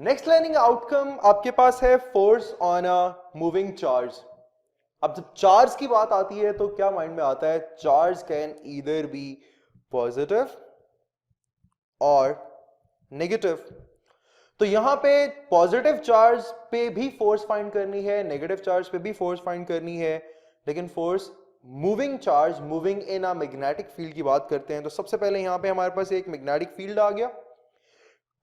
Next learning outcome आपके पास है force on a moving charge. अब जब चार्ज की बात आती है तो क्या माइंड में आता है? Charge can either be positive और नेगेटिव। तो यहां पे पॉजिटिव चार्ज पे भी फोर्स फाइंड करनी है, नेगेटिव चार्ज पे भी फोर्स फाइंड करनी है, लेकिन force moving charge, moving in a magnetic field की बात करते हैं। तो सबसे पहले यहां पे हमारे पास एक मैग्नेटिक फील्ड आ गया।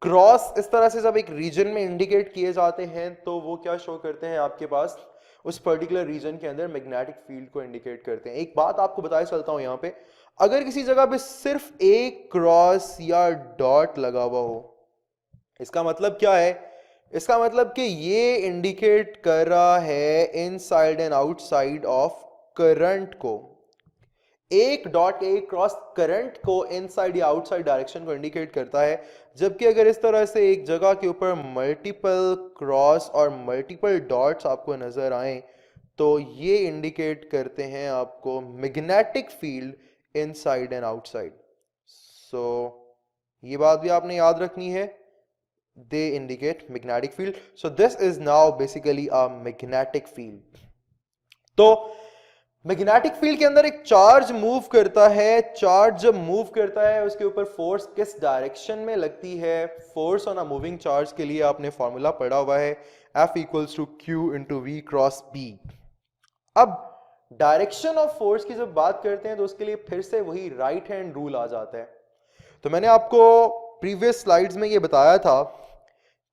क्रॉस इस तरह से जब एक रीजन में इंडिकेट किए जाते हैं तो वो क्या शो करते हैं? आपके पास उस पर्टिकुलर रीजन के अंदर मैग्नेटिक फील्ड को इंडिकेट करते हैं। एक बात आपको बताया चलता हूं, यहां पे अगर किसी जगह पे सिर्फ एक क्रॉस या डॉट लगा हुआ हो, इसका मतलब क्या है? इसका मतलब कि ये इंडिकेट कर रहा है inside and outside of current को। एक डॉट, एक क्रॉस करंट को इनसाइड या आउटसाइड डायरेक्शन को इंडिकेट करता है, जबकि अगर इस तरह से एक जगह के ऊपर मल्टीपल क्रॉस और मल्टीपल डॉट्स आपको नजर आए तो ये इंडिकेट करते हैं आपको magnetic field inside and outside. So ये बात भी आपने याद रखनी है, they indicate magnetic field. So this is now basically a magnetic field. तो मैग्नेटिक फील्ड के अंदर एक चार्ज मूव करता है। चार्ज जब मूव करता है उसके ऊपर फोर्स किस डायरेक्शन में लगती है? Force on a moving charge के लिए आपने फॉर्मूला पढ़ा हुआ है, F equals to Q into V cross B. अब डायरेक्शन ऑफ फोर्स की जब बात करते हैं तो उसके लिए फिर से वही राइट हैंड रूल आ जाता है। तो मैंने आपको प्रीवियस स्लाइड्स में ये बताया था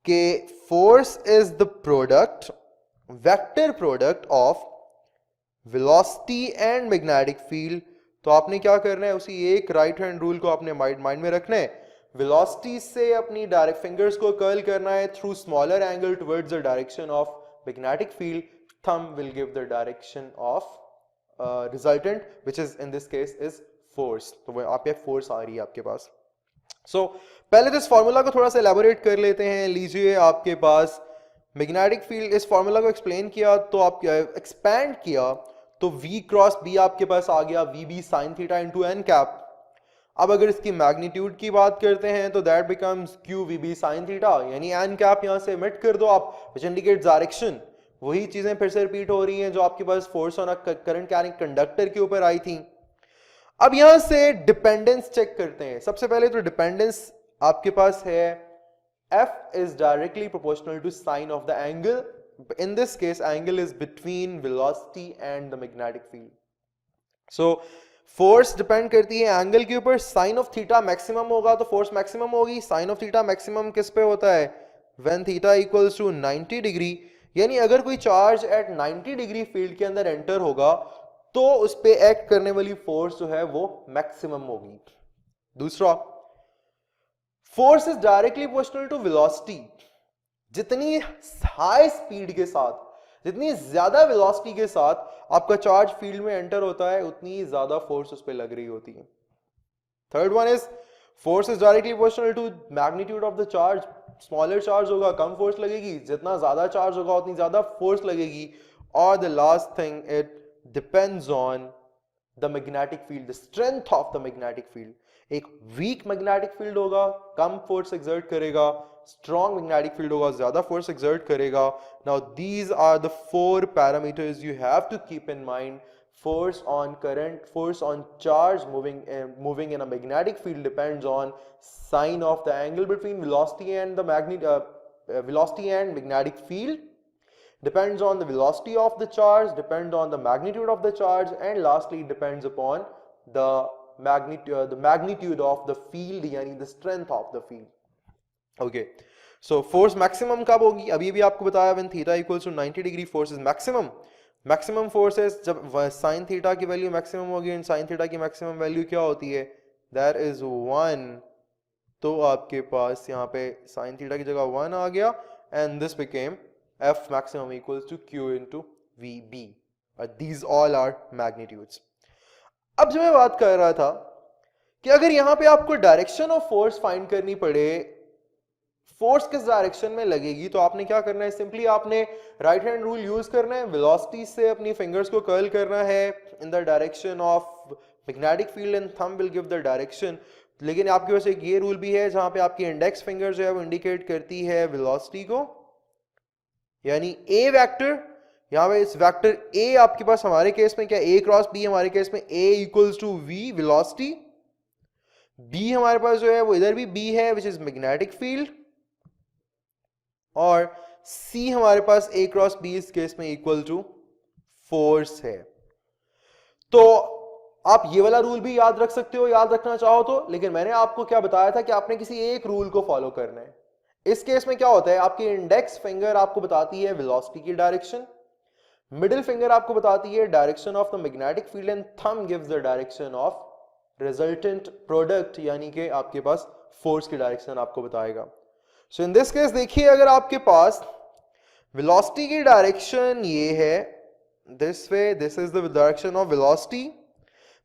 कि force is the product, vector product of velocity and magnetic field. तो आपने क्या करना है? उसी एक राइट हैंड रूल को आपने माइंड में रखना है। वेलोसिटी से अपनी डायरेक्ट फिंगर्स को कर्ल करना है through smaller angle towards the direction of magnetic field. Thumb will give the direction of resultant which is in this case is force. तो वो आप फोर्स आ रही है आपके पास। सो पहले तो इस फॉर्मूला को थोड़ा सा एलैबोरेट कर लेते हैं। लीजिए आपके पास मैग्नेटिक फील्ड, इस फॉर्मूला को एक्सप्लेन किया तो आप एक्सपैंड किया तो V क्रॉस B आपके पास आ गया V B sine theta into N cap. अब अगर इसकी मैग्नीट्यूड की बात करते हैं तो that becomes Q we B sine theta, यानी एन कैप यहां से मिट कर दो आप, विच इंडिकेट्स डायरेक्शन। वही चीजें फिर से रिपीट हो रही हैं जो आपके पास force on a current carrying conductor के ऊपर आई थी। अब यहां से डिपेंडेंस चेक करते हैं। सबसे पहले तो डिपेंडेंस आपके पास है F is directly proportional to sine of the angle. In this case, angle is between velocity and the magnetic field. So, force depend करती है एंगल के ऊपर। साइन ऑफ थीटा मैक्सिमम होगा तो फोर्स मैक्सिमम होगी। Sine of theta maximum किस पे होता है? When theta equals to 90 degree, यानी अगर कोई चार्ज एट 90 डिग्री फील्ड के अंदर एंटर होगा तो उस पे एक्ट करने वाली फोर्स जो है वो मैक्सिमम होगी। दूसरा, force is directly proportional to velocity. जितनी हाई स्पीड के साथ, जितनी ज्यादा वेलोसिटी के साथ आपका चार्ज फील्ड में एंटर होता है उतनी ज्यादा फोर्स उस पर लग रही होती है। Third one is force is directly proportional to magnitude of the charge. Smaller charge होगा कम फोर्स लगेगी, जितना ज्यादा चार्ज होगा उतनी ज्यादा फोर्स लगेगी। और the last thing, it depends on the magnetic field, the strength of the magnetic field. एक वीक मैग्नेटिक फील्ड होगा कम फोर्स एक्सर्ट करेगा, स्ट्रॉन्ग मैग्नेटिक फील्ड होगा ज्यादा फोर्स एक्सर्ट करेगा। Now these are the four parameters you have to keep in mind. Force on current, force on charge moving in a magnetic field depends on sine of the angle between velocity and the velocity and magnetic field, depends on the velocity of the charge, depends on the magnitude of the charge, and lastly depends upon the magnitude of the field, यानी the strength of the field. Okay, so force maximum कब होगी? अभी भी आपको बताया when theta equals to 90 degree force is maximum. Maximum forces जब sine theta की value maximum होगी, एंड साइन थीटा की मैक्सिमम वैल्यू क्या होती है? That is 1। तो आपके पास यहाँ पे साइन थीटा की जगह 1 आ गया and this became F maximum equals to Q into VB. These all are magnitudes. अब जो मैं बात कर रहा था कि अगर यहाँ पे आपको डायरेक्शन ऑफ फोर्स फाइंड करनी पड़े, फोर्स किस डायरेक्शन में लगेगी, तो आपने क्या करना है? सिंपली आपने राइट हैंड रूल यूज करना है। वेलोसिटी से अपनी फिंगर्स को कर्ल करना है इन the direction of magnetic field and thumb will give the direction. लेकिन आपके पास एक ये रूल भी है जहां पे आपकी इंडेक्स फिंगर जो है वो इंडिकेट करती है वेलोसिटी को, यानी ए वेक्टर, यहां पे इस वेक्टर ए आपके पास हमारे केस में क्या ए क्रॉस बी, हमारे केस में A equals to V velocity, B हमारे पास जो है वो इधर भी बी है विच इज मैग्नेटिक फील्ड, और सी हमारे पास ए क्रॉस बी इस केस में इक्वल टू फोर्स है। तो आप ये वाला रूल भी याद रख सकते हो याद रखना चाहो तो, लेकिन मैंने आपको क्या बताया था कि आपने किसी एक रूल को फॉलो करना है। इस केस में क्या होता है, आपकी इंडेक्स फिंगर आपको बताती है वेलोसिटी की डायरेक्शन, मिडिल फिंगर आपको बताती है direction of the magnetic field, and thumb gives the direction of resultant product, यानी कि आपके पास फोर्स की डायरेक्शन आपको बताएगा। सो इन दिस केस देखिए, अगर आपके पास वेलोसिटी की डायरेक्शन ये है this way, this is the direction of velocity,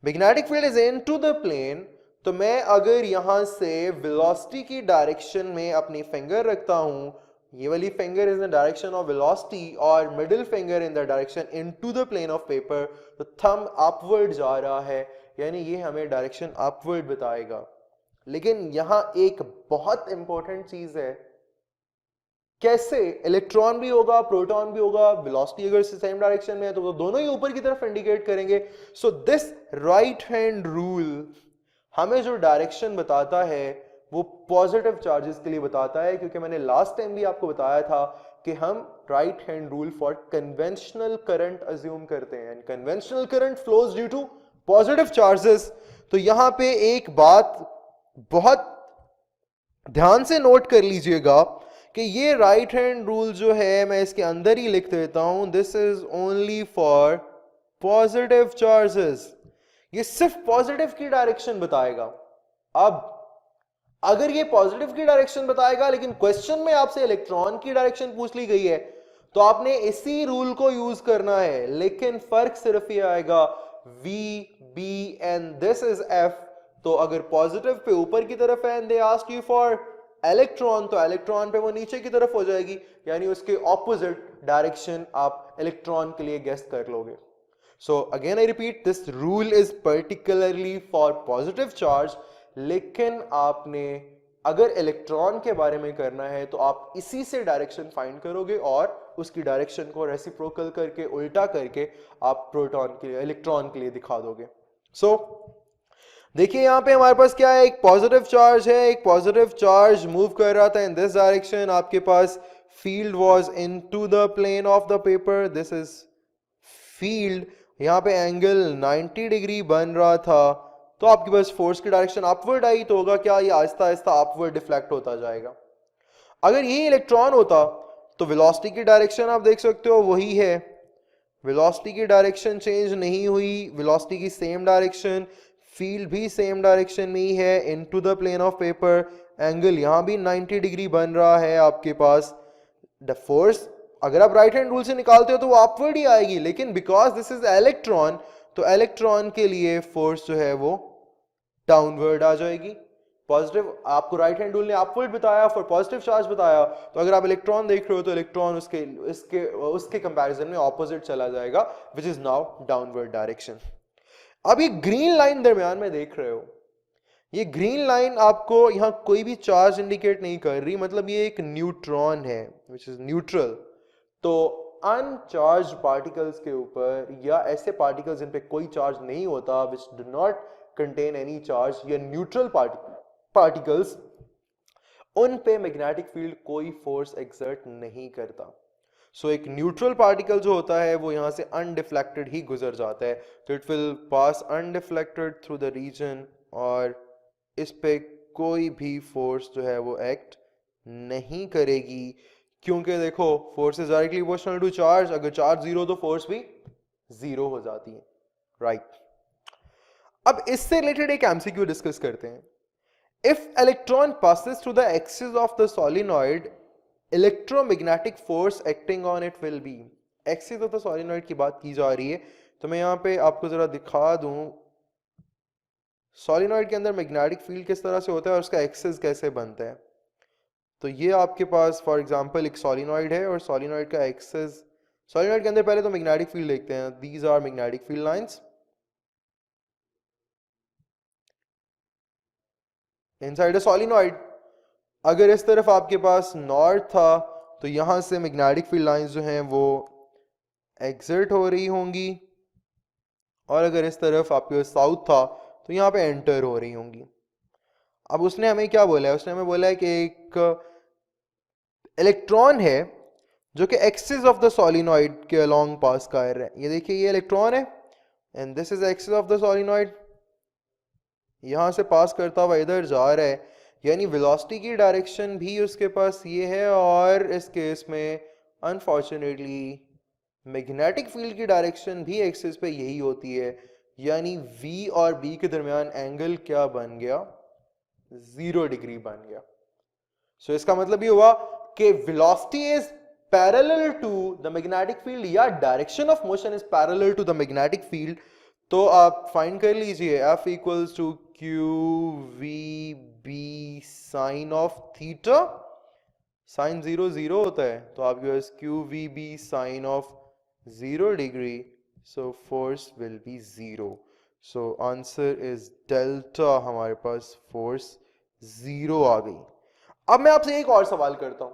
magnetic field is into the plane, तो मैं अगर यहां से वेलोसिटी की डायरेक्शन में अपनी फिंगर रखता हूं, ये वाली finger is in direction of velocity और middle finger in the direction into the plane of paper, तो थंब अपवर्ड जा रहा है, यानी ये हमें डायरेक्शन अपवर्ड बताएगा। लेकिन यहां एक बहुत इंपॉर्टेंट चीज है, कैसे इलेक्ट्रॉन भी होगा प्रोटॉन भी होगा, वेलोसिटी अगर सेम डायरेक्शन में है तो दोनों ही ऊपर की तरफ इंडिकेट करेंगे। So this right hand rule हमें जो डायरेक्शन बताता है वो पॉजिटिव चार्जेस के लिए बताता है, क्योंकि मैंने लास्ट टाइम भी आपको बताया था कि हम right hand rule for conventional current assume करते हैं, and conventional current flows due to positive charges. तो यहां पे एक बात बहुत ध्यान से नोट कर लीजिएगा कि ये राइट हैंड रूल जो है मैं इसके अंदर ही लिख देता हूं, this is only for positive charges, ये सिर्फ पॉजिटिव की डायरेक्शन बताएगा। अब अगर ये पॉजिटिव की डायरेक्शन बताएगा लेकिन क्वेश्चन में आपसे इलेक्ट्रॉन की डायरेक्शन पूछ ली गई है, तो आपने इसी रूल को यूज करना है, लेकिन फर्क सिर्फ ये आएगा V, B and this is F। तो अगर पॉजिटिव पे ऊपर की तरफ है and they ask you for electron, तो इलेक्ट्रॉन पे वो नीचे की तरफ हो जाएगी, यानी उसके ऑपोजिट डायरेक्शन आप इलेक्ट्रॉन के लिए गेस कर लोगे। So again I repeat, this rule is particularly for positive charge, लेकिन आपने अगर इलेक्ट्रॉन के बारे में करना है तो आप इसी से डायरेक्शन फाइंड करोगे और उसकी डायरेक्शन को रेसिप्रोकल करके उल्टा करके आप प्रोटॉन के लिए इलेक्ट्रॉन के लिए दिखा दोगे। So देखिए यहां पे हमारे पास क्या है, एक पॉजिटिव चार्ज है, एक पॉजिटिव चार्ज मूव कर रहा था इन दिस डायरेक्शन, आपके पास field was into the plane of the paper, this is field, यहां पे एंगल 90 डिग्री बन रहा था, तो आपके पास फोर्स की डायरेक्शन अपवर्ड आई, तो होगा क्या, ये आहिस्ता आहिस्ता अपवर्ड डिफ्लेक्ट होता जाएगा। अगर ये इलेक्ट्रॉन होता तो वेलोसिटी की डायरेक्शन आप देख सकते हो वही है, वेलोसिटी की डायरेक्शन चेंज नहीं हुई, वेलोसिटी की सेम डायरेक्शन, फील्ड भी सेम डायरेक्शन में ही है into the plane of paper, angle यहां भी 90 डिग्री बन रहा है आपके पास। द फोर्स अगर आप राइट हैंड रूल से निकालते हो तो वो अपवर्ड ही आएगी, लेकिन बिकॉज दिस इज इलेक्ट्रॉन, तो इलेक्ट्रॉन के लिए फोर्स जो है वो डाउनवर्ड आ जाएगी। पॉजिटिव आपको राइट हैंड रूल ने अपवर्ड बताया, फॉर पॉजिटिव चार्ज बताया, तो अगर आप इलेक्ट्रॉन देख रहे हो तो इलेक्ट्रॉन उसके कंपैरिजन में ऑपोजिट चला जाएगा, which is now downward direction. अब ये ग्रीन लाइन दरमियान में देख रहे हो, ये ग्रीन लाइन आपको यहां कोई भी चार्ज इंडिकेट नहीं कर रही, मतलब ये एक न्यूट्रॉन है विच इज न्यूट्रल। तो अनचार्ज पार्टिकल्स के ऊपर या ऐसे पार्टिकल्स जिन पे कोई चार्ज नहीं होता, which do not contain any charge, या न्यूट्रल पार्टिकल्स, उन पे मैग्नेटिक फील्ड कोई फोर्स एक्सर्ट नहीं करता। सो एक न्यूट्रल पार्टिकल जो होता है वो यहां से अनडिफ्लेक्टेड ही गुजर जाता है, तो it will pass undeflected through the region, और इस पे कोई भी फोर्स जो है वो एक्ट नहीं करेगी, क्योंकि देखो force is directly proportional to charge, अगर चार्ज जीरो तो फोर्स भी जीरो हो जाती है, राइट। अब इससे रिलेटेड एक एमसीक्यू डिस्कस करते हैं। If electron passes through the axis of the solenoid, electromagnetic force acting on it will be, axis of the solenoid की बात की जा रही है, तो मैं यहां पे आपको जरा दिखा दूं सोलिनॉइड के अंदर मैग्नेटिक फील्ड किस तरह से होता है और उसका एक्सिस कैसे बनता है। तो ये आपके पास फॉर एग्जांपल एक सोलिनॉइड है और सोलिनॉइड का एक्सिस, सोलिनॉइड के अंदर पहले तो मैग्नेटिक फील्ड देखते हैं, these are magnetic field lines. Inside a solenoid. अगर इस तरफ आपके पास नॉर्थ था तो यहां से मैग्नेटिक फील्ड लाइंस जो हैं वो एग्जिट हो रही होंगी, और अगर इस तरफ आपके पास साउथ था तो यहाँ पे एंटर हो रही होंगी। अब उसने हमें क्या बोला है, उसने हमें बोला है कि एक इलेक्ट्रॉन है जो कि एक्सिस ऑफ द सॉलिनॉइड के अलोंग पास कर रहा है। ये देखिए ये इलेक्ट्रॉन है and this is axis of the solenoid, यहां से पास करता हुआ इधर जा रहा है, यानी वेलोसिटी की डायरेक्शन भी उसके पास ये है, और इस केस में अनफॉर्चुनेटली मैग्नेटिक फील्ड की डायरेक्शन भी एक्सिस पे यही होती है, यानी V और B के दरमियान एंगल क्या बन गया, 0 डिग्री बन गया। सो इसका मतलब ये हुआ कि velocity is parallel to the magnetic field, या direction of motion is parallel to the magnetic field. तो आप फाइंड कर लीजिए F equals to q we B sine of theta, sine 0 0 होता है, तो आपके पास q we B sine of 0 degree, so force will be 0। So answer is delta, हमारे पास फोर्स 0 आ गई। अब मैं आपसे एक और सवाल करता हूं,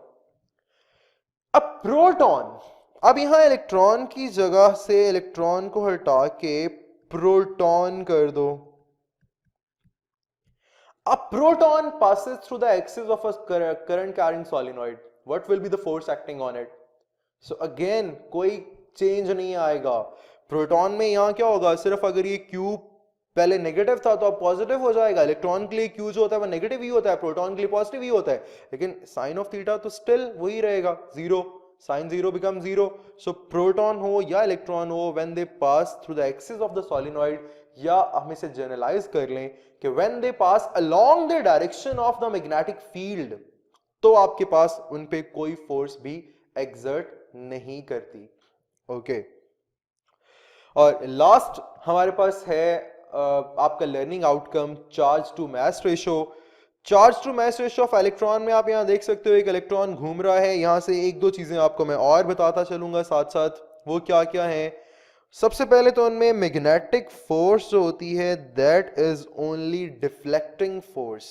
अब प्रोटॉन, अब यहां इलेक्ट्रॉन की जगह से इलेक्ट्रॉन को हटा के प्रोटॉन कर दो। A proton passes through the axis of a current carrying solenoid. What will be the force acting on it? So again कोई चेंज नहीं आएगा। प्रोटॉन में यहाँ क्या होगा, सिर्फ अगर ये Q पहले नेगेटिव था तो अब पॉजिटिव हो जाएगा। इलेक्ट्रॉन के लिए Q जो होता है वो नेगेटिव ही होता है, प्रोटॉन के लिए पॉजिटिव ही होता है, लेकिन साइन ऑफ थीटा तो स्टिल वही रहेगा, 0, साइन 0 बिकम 0। सो प्रोटॉन हो या इलेक्ट्रॉन हो, when they pass through the axis of the solenoid, या हम इसे जनरलाइज कर लें कि when they pass along the direction of the magnetic field, तो आपके पास उन पे कोई फोर्स भी एक्सर्ट नहीं करती। ओके और लास्ट हमारे पास है आपका learning outcome, charge to mass ratio. Charge to mass ratio of electron में आप यहां देख सकते हो एक इलेक्ट्रॉन घूम रहा है, यहां से एक दो चीजें आपको मैं और बताता चलूंगा साथ साथ, वो क्या क्या है। सबसे पहले तो उनमें मैग्नेटिक फोर्स जो होती है that is only deflecting force,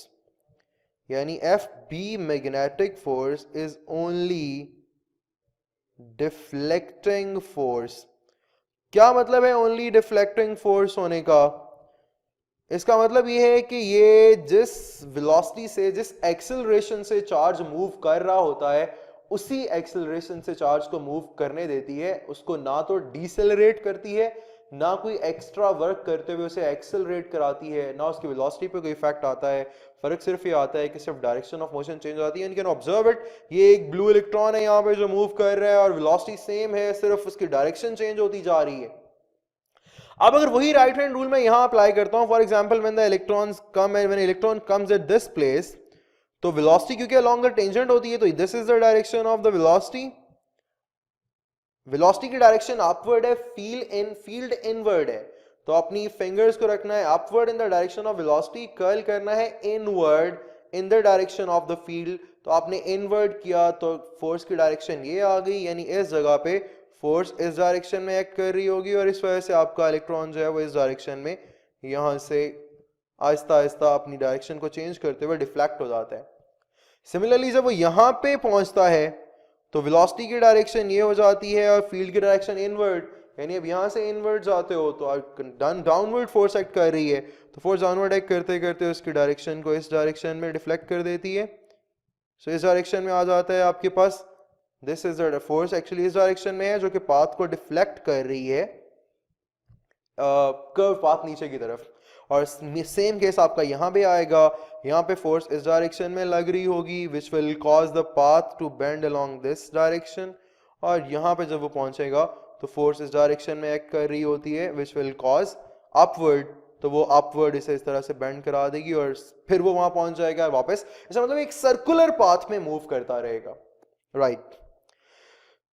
यानी F B magnetic force is only deflecting force. क्या मतलब है ओनली डिफ्लेक्टिंग फोर्स होने का, इसका मतलब ये है कि ये जिस वेलोसिटी से, जिस एक्सेलरेशन से चार्ज मूव कर रहा होता है, उसी एक्सेलरेशन से चार्ज को मूव करने देती है, उसको ना तो डिसेलरेट करती है, ना कोई एक्स्ट्रा वर्क करते हुए उसे एक्सेलरेट कराती है, ना उसकी वेलोसिटी पे कोई इफेक्ट आता है। फर्क सिर्फ ये आता है कि सिर्फ डायरेक्शन ऑफ मोशन चेंज आती है। यू कैन ऑब्जर्व इट, ये एक ब्लू इलेक्ट्रॉन है यहाँ पे जो मूव कर रहा है और वेलोसिटी सेम है, सिर्फ उसकी डायरेक्शन चेंज होती जा रही है। अब अगर वही राइट हैंड रूल मैं यहां अप्लाई करता हूं, for example when the electrons come and when electron comes at this place, तो वेलोसिटी क्योंकि अलोंग द टेंजेंट होती है, तो this is the direction of the velocity. Velocity की डायरेक्शन अपवर्ड है, फील्ड इनवर्ड है, तो अपनी फिंगर्स को रखना है upward in the direction of velocity, curl करना है inward in the direction of the field. तो आपने इनवर्ड किया तो फोर्स की डायरेक्शन ये आ गई, यानी इस जगह पे फोर्स इस डायरेक्शन में एक्ट कर रही होगी, और इस वजह से आपका इलेक्ट्रॉन जो है वो इस डायरेक्शन में यहां से आहिस्ता आहिस्ता अपनी डायरेक्शन को चेंज करते हुए डिफ्लेक्ट हो जाता है। सिमिलरली जब वो यहां पे पहुंचता है तो वेलोसिटी की डायरेक्शन ये हो जाती है और फील्ड की डायरेक्शन इनवर्ड, यानी अब यहां से इनवर्ड जाते हो तो डाउनवर्ड फोर्स एक्ट कर रही है, तो फोर्स डाउनवर्ड एक्ट करते करते उसकी डायरेक्शन को इस डायरेक्शन में डिफ्लेक्ट कर देती है। सो इस डायरेक्शन में आ जाता है आपके पास, this is the force actually इस डायरेक्शन में है जो कि पाथ को डिफ्लेक्ट कर रही है, कर्व पाथ नीचे की तरफ। और सेम केस आपका यहां भी आएगा, यहां पे फोर्स इस डायरेक्शन में लग रही होगी which will cause the path to bend along this direction, और यहां पे जब वो पहुंचेगा तो फोर्स इस डायरेक्शन में एक्ट कर रही होती है विच विल कॉज अपवर्ड, तो वो अपवर्ड इसे इस तरह से बेंड करा देगी और फिर वो वहां पहुंच जाएगा वापस। इसका मतलब एक सर्कुलर पाथ में मूव करता रहेगा, राइट।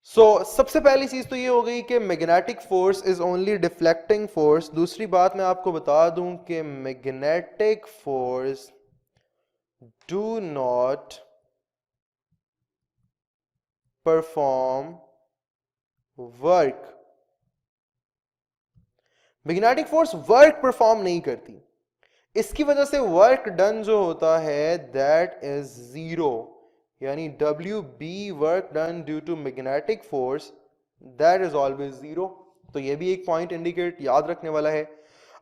सबसे पहली चीज तो ये हो गई कि magnetic force is only deflecting force. दूसरी बात मैं आपको बता दूं कि magnetic force do not perform work. Magnetic force work perform नहीं करती। इसकी वजह से वर्क डन जो होता है दैट इज जीरो, यानी W B work done due to magnetic force that is always zero. तो ये भी एक पॉइंट इंडिकेट याद रखने वाला है।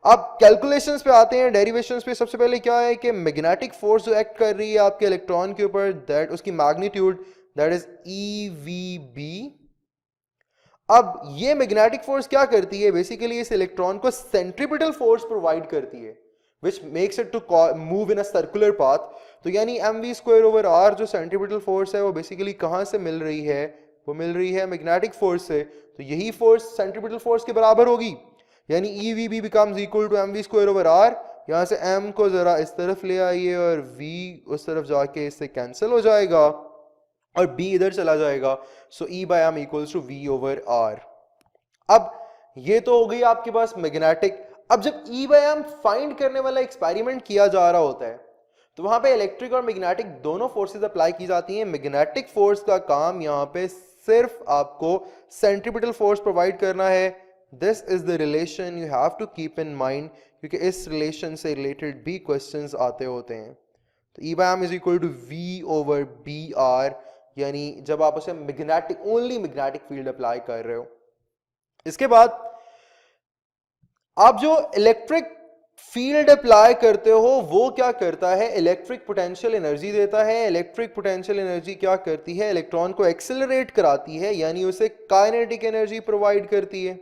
अब कैलकुलेशंस पे आते हैं, डेरिवेशंस पे। सबसे पहले क्या है कि मैग्नेटिक फोर्स जो एक्ट कर रही है आपके इलेक्ट्रॉन के ऊपर, दैट उसकी magnitude that is E V B. अब ये मैग्नेटिक फोर्स क्या करती है, बेसिकली इस इलेक्ट्रॉन को सेंट्रीपिटल फोर्स प्रोवाइड करती है which makes it to move in a circular path। तो यानी mv²/r जो सेंट्रीपिटल फोर्स है वो बेसिकली कहां से मिल रही है, वो मिल रही है मैग्नेटिक फोर्स से। तो यही फोर्स सेंट्रीपिटल फोर्स के बराबर होगी, यानी EVB becomes equal to mv²/r। यहां से m को जरा इस तरफ ले आइए और v उस तरफ जाके इससे कैंसिल हो जाएगा और b इधर चला जाएगा। सो E/m equals to v/r। अब ये तो हो गई आपके पास मैग्नेटिक। अब जब E/m फाइंड करने वाला एक्सपेरिमेंट किया जा रहा होता है तो वहां पे इलेक्ट्रिक और मैग्नेटिक दोनों फोर्सेस अप्लाई की जाती हैं। मैग्नेटिक फोर्स का काम यहां पे सिर्फ आपको सेंट्रीपिटल फोर्स प्रोवाइड करना है। This is the relation you have to keep in mind, क्योंकि इस रिलेशन से रिलेटेड भी क्वेश्चंस आते होते हैं। तो E/m is equal to v/br, यानी जब आप उसे magnetic only magnetic field apply कर रहे हो। इसके बाद आप जो इलेक्ट्रिक फील्ड अप्लाई करते हो वो क्या करता है, इलेक्ट्रिक पोटेंशियल एनर्जी देता है। इलेक्ट्रिक पोटेंशियल एनर्जी क्या करती है, इलेक्ट्रॉन को एक्सेलरेट कराती है, यानी उसे काइनेटिक एनर्जी प्रोवाइड करती है।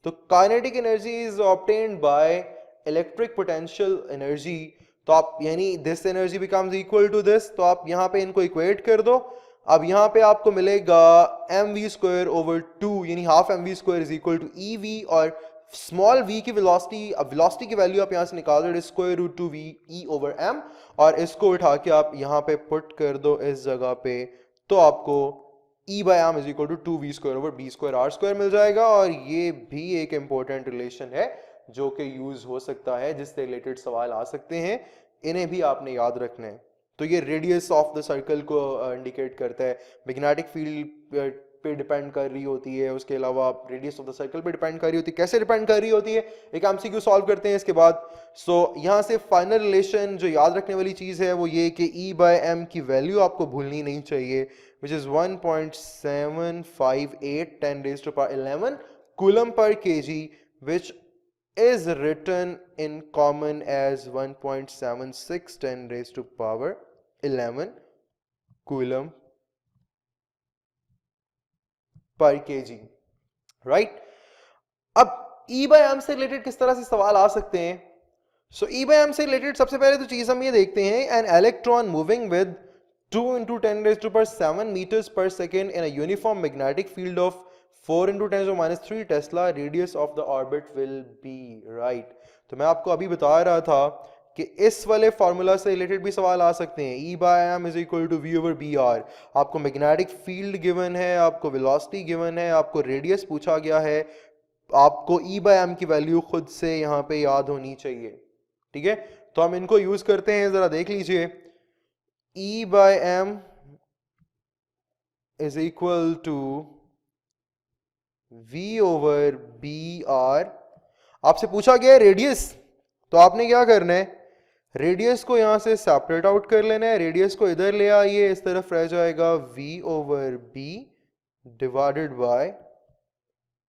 तो kinetic energy is obtained by electric potential energy. तो आप यानी this energy becomes equal to this. तो आप यहां पे इनको इक्वेट कर दो। अब यहां पे आपको मिलेगा mv²/2, यानी half mv² is equal to ev, और स्मॉल v की वेलोसिटी, अब वेलोसिटी की वैल्यू आप यहां से निकाल रहे हो √2v e/m, और इसको उठा के आप यहां पे पुट कर दो इस जगह पे, तो आपको E/m is equal to 2v²/b²r² मिल जाएगा। और ये भी एक इंपॉर्टेंट रिलेशन है जो कि यूज हो सकता है, जिससे रिलेटेड सवाल आ सकते हैं, इन्हें भी आपने याद रखना है। तो ये रेडियस ऑफ द सर्कल को इंडिकेट करता है, मैग्नेटिक फील्ड पे डिपेंड कर रही होती है, उसके अलावा रेडियस ऑफ द सर्कल पे डिपेंड कर रही होती है। कैसे डिपेंड कर रही होती है, एक एमसीक्यू सॉल्व करते हैं इसके बाद। सो यहाँ से फाइनल रिलेशन जो याद रखने वाली चीज है वो ये कि E/m की वैल्यू आपको भूलनी नहीं चाहिए, which is 1.758 10⁻11 coulomb per kg, which is written in common as 1.76 10⁻11 coulomb per kg, right? अब E/m से रिलेटेड किस तरह से सवाल आ सकते हैं? सो E/m से रिलेटेड सबसे पहले तो चीज हम ये देखते हैं, an electron moving with 2 × 10⁻7 meters per second in a uniform magnetic field of 4 × 10⁻³ Tesla, radius of the orbit will be, right? तो मैं आपको अभी बता रहा था कि इस वाले फार्मूला से रिलेटेड भी सवाल आ सकते हैं। E/m is equal to v/br। आपको मैग्नेटिक फील्ड गिवन है, आपको वेलोसिटी गिवन है, आपको रेडियस पूछा गया है, आपको E/m की वैल्यू खुद से यहाँ पे याद होनी चाहिए, ठीक है? तो हम इनको यूज करते हैं, जरा देख लीजिए। E/m is equal to v/br। आपसे पूछा गया है रेडियस, तो आपने क्या करना है, रेडियस को यहां से सेपरेट आउट कर लेना है। रेडियस को इधर ले आइए, इस तरफ रह जाएगा v/b डिवाइडेड बाय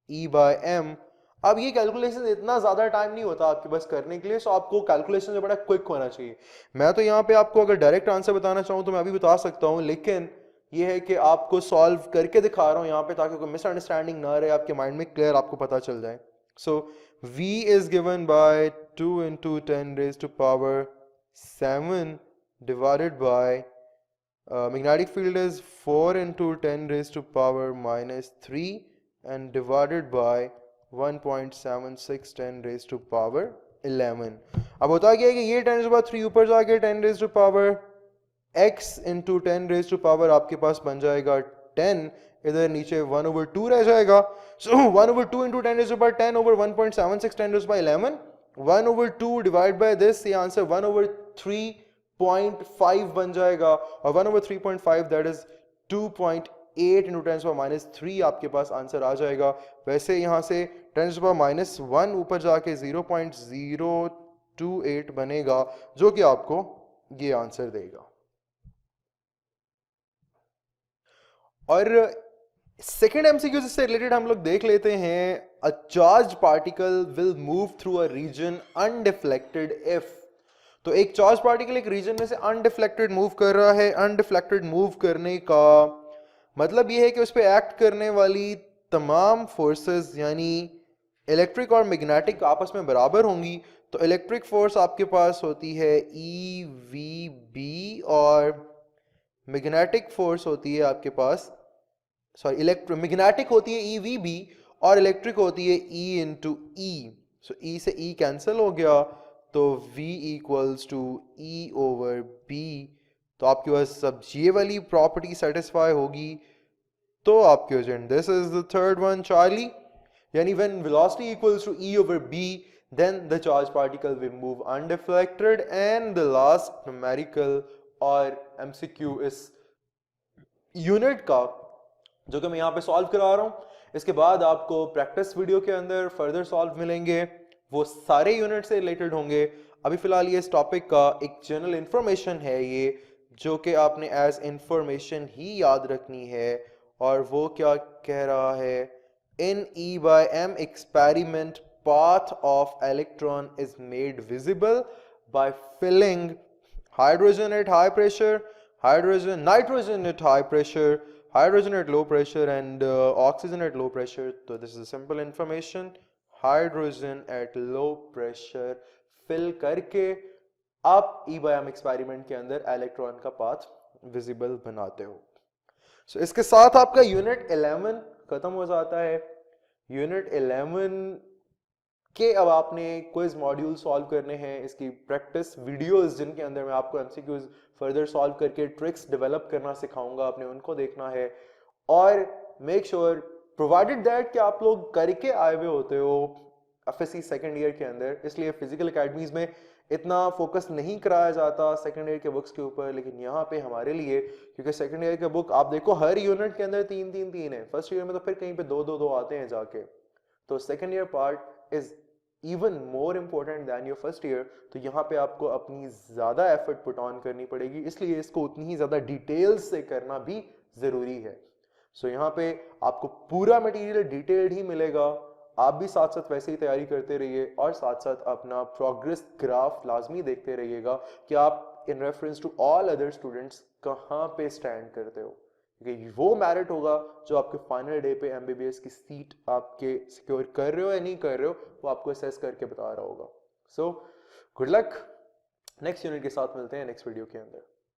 E/m। अब ये कैलकुलेशन इतना ज्यादा टाइम नहीं होता आपके पास करने के लिए, सो आपको कैलकुलेशन में बड़ा क्विक होना चाहिए। मैं तो यहाँ पे आपको अगर डायरेक्ट आंसर बताना चाहूँ तो मैं अभी बता सकता हूँ, लेकिन ये है कि आपको सॉल्व करके दिखा रहा हूँ यहाँ पे, ताकि कोई मिसअंडरस्टैंडिंग ना रहे, आपके माइंड में क्लियर आपको पता चल जाए। सो v is given by 2 × 10⁻7 divided by magnetic field is 4 × 10⁻³ and divided by 1.76 10⁻11। अब होता क्या है कि ये 10⁻³ ऊपर जाके 10⁻x × 10⁻, आपके पास बन जाएगा 10, इधर नीचे 1/2 रह जाएगा। सो 1/2 × 10⁻10 over 1.76 10⁻11, 1/2 डिवाइड बाय दिस, ये आंसर 1/3.5 बन जाएगा, और 1/3.5 दैट इज 2.8 × 10⁻³ आपके पास आंसर आ जाएगा। वैसे यहाँ से 10⁻1 ऊपर जाके 0.02 28 बनेगा, जो कि आपको ये आंसर देगा। और सेकेंड एमसीक्यू से रिलेटेड हम लोग देख लेते हैं, a charge particle will move through a region undeflected if. तो एक चार्ज पार्टिकल एक रीजन में से अनडिफ्लेक्टेड मूव कर रहा है। अनडिफ्लेक्टेड मूव करने का मतलब ये है कि उस पर एक्ट करने वाली तमाम फोर्सेस यानी इलेक्ट्रिक और मैग्नेटिक आपस में बराबर होंगी। तो इलेक्ट्रिक फोर्स आपके पास होती है ई वी बी, और मैग्नेटिक फोर्स होती है आपके पास, सॉरी इलेक्ट्रो मैग्नेटिक होती है ई वी बी, और इलेक्ट्रिक होती है ई इंटू ई। सो ई से ई कैंसिल हो गया, तो V equals to E over B. तो आपके पास सब ये वाली प्रॉपर्टी सेटिस्फाई होगी, तो आपके हो जाए this is the third one charlie, यानी when velocity equals to E over B then the charged particle will move undeflected। and the last numerical और MCQ इस यूनिट का जो कि मैं यहाँ पे सॉल्व करा रहा हूँ, इसके बाद आपको प्रैक्टिस वीडियो के अंदर फर्दर सॉल्व मिलेंगे, वो सारे यूनिट से रिलेटेड होंगे। अभी फिलहाल ये इस टॉपिक का एक जनरल इंफॉर्मेशन है ये, जो कि आपने एज इंफॉर्मेशन ही याद रखनी है। और वो क्या कह रहा है, इन E by M experiment path of electron is made visible by filling hydrogen at high pressure, nitrogen at high pressure, hydrogen at low pressure, and oxygen at low pressure। तो this is a simple information, hydrogen at low pressure fill करके आप E by M experiment के अंदर electron का path visible बनाते हो। So, इसके साथ आपका यूनिट 11 खत्म हो जाता है। यूनिट 11 के अब आपने क्विज मॉड्यूल सॉल्व करने हैं, इसकी प्रैक्टिस वीडियोस जिनके अंदर मैं आपको एमसीक्यूज फर्दर सॉल्व करके ट्रिक्स डेवलप करना सिखाऊंगा, आपने उनको देखना है। और मेक श्योर प्रोवाइडेड दैट कि आप लोग करके आए हुए होते हो एफएससी सेकंड ईयर के अंदर, इसलिए फिजिकल एकेडमीज में इतना फोकस नहीं कराया जाता सेकंड ईयर के बुक्स के ऊपर, लेकिन यहाँ पे हमारे लिए, क्योंकि सेकंड ईयर के बुक आप देखो हर यूनिट के अंदर 3-3-3 है, फर्स्ट ईयर में तो फिर कहीं पे 2-2-2 आते हैं जाके। तो second year part is even more important than your first year. तो यहाँ पे आपको अपनी ज्यादा एफर्ट पुट ऑन करनी पड़ेगी, इसलिए इसको उतनी ही ज्यादा डिटेल्स से करना भी जरूरी है। सो यहाँ पे आपको पूरा मटेरियल डिटेल्ड ही मिलेगा, आप भी साथ साथ वैसे ही तैयारी करते रहिए, और साथ साथ अपना प्रोग्रेस ग्राफ लाजमी देखते रहिएगा कि आप in reference to all other students कहाँ पे स्टैंड करते हो, क्योंकि वो मैरिट होगा जो आपके फाइनल डे पे एमबीबीएस की सीट आपके सिक्योर कर रहे हो या नहीं कर रहे हो, वो आपको असेस करके बता रहा होगा। So good luck, next unit के साथ मिलते हैं नेक्स्ट वीडियो के अंदर।